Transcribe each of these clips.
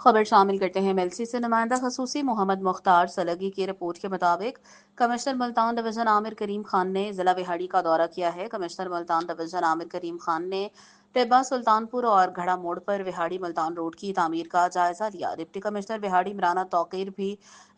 खबर शामिल करते हैं मेलसी से नुमाइंदा खसूसी मोहम्मद मुख्तार सलगी की रिपोर्ट के मुताबिक कमिश्नर मुल्तान डिवीजन आमिर करीम खान ने जिला विहाड़ी का दौरा किया है। कमिश्नर मुल्तान डिवीजन आमिर करीम खान ने टिब्बा सुल्तानपुर और घड़ा मोड़ पर विहाड़ी मुल्तान रोड की तामीर का जायजा लिया। डिप्टी कमिश्नर विहाड़ी इमराना तौकीर भी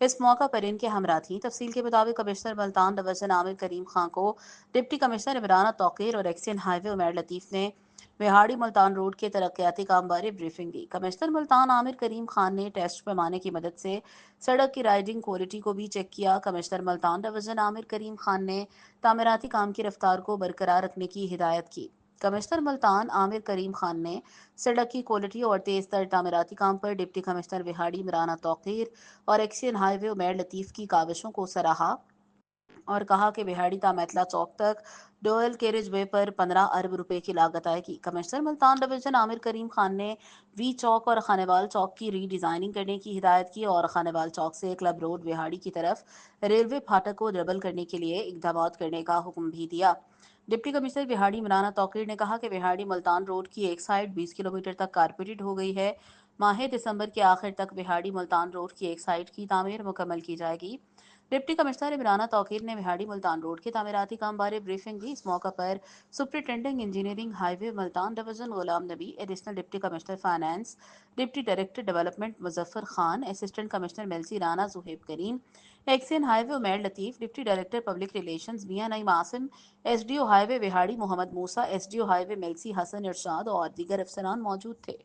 इस मौका पर इनके हमरा थी। तफसील के मुताबिक कमिश्नर मुल्तान डिवीजन आमिर करीम खान को डिप्टी कमिश्नर इमराना तौकीर और एक्सियन हाईवे उमर लतीफ़ ने विहाड़ी मुल्तान रोड के तरक्याती काम बारे ब्रीफिंग दी। कमिश्नर मुल्तान आमिर करीम खान ने टेस्ट पैमाने की मदद से सड़क की राइडिंग क्वालिटी को भी चेक किया। कमिश्नर मुल्तान डिवीजन आमिर करीम खान ने तामीराती काम की रफ्तार को बरकरार रखने की हिदायत की। कमिश्नर मुल्तान आमिर करीम खान ने सड़क की क्वालिटी और तेज तर तामीराती काम पर डिप्टी कमिश्नर विहाड़ी इमराना तौकीर और एक्सियन हाईवे उमर लतीफ़ की काविशों को सराहा और कहा कि बिहाड़ी तामेतला चौक तक डोयल कैरेज वे पर 15 अरब रुपए की लागत आएगी। कमिश्नर मुल्तान डिवीजन आमिर करीम खान ने वी चौक और खानेवाल चौक की रीडिजाइनिंग करने की हिदायत की और खानेवाल चौक से क्लब रोड बिहाड़ी की तरफ रेलवे फाटक को डबल करने के लिए इकदाम करने का हुक्म भी दिया। डिप्टी कमिश्नर बिहाड़ी इमराना तौकीर ने कहा कि बिहाड़ी मुल्तान रोड की एक साइड 20 किलोमीटर तक कारपेटेड हो गई है। माह दिसंबर के आखिर तक बिहाड़ी मुल्तान रोड की एक साइड की तामीर मुकम्मल की जाएगी। डिप्टी कमिश्नर इमराना तौकीर ने बिहाड़ी मुल्तान रोड के तामीराती काम बारे ब्रीफिंग दी। इस मौका पर superintending engineering highway Multan division Ghulam Nabi, additional deputy commissioner finance, deputy director development Muzaffar Khan, assistant commissioner Mailsi Rana Zohaib Kareem, XEN highway Umar Latif, deputy director public relations Mian Naeem Asim, SDO highway बिहाड़ी मोहम्मद मूसा, एसडीओ हाईवे मेलसी हसन इरशाद और दीगर अफसरान मौजूद थे।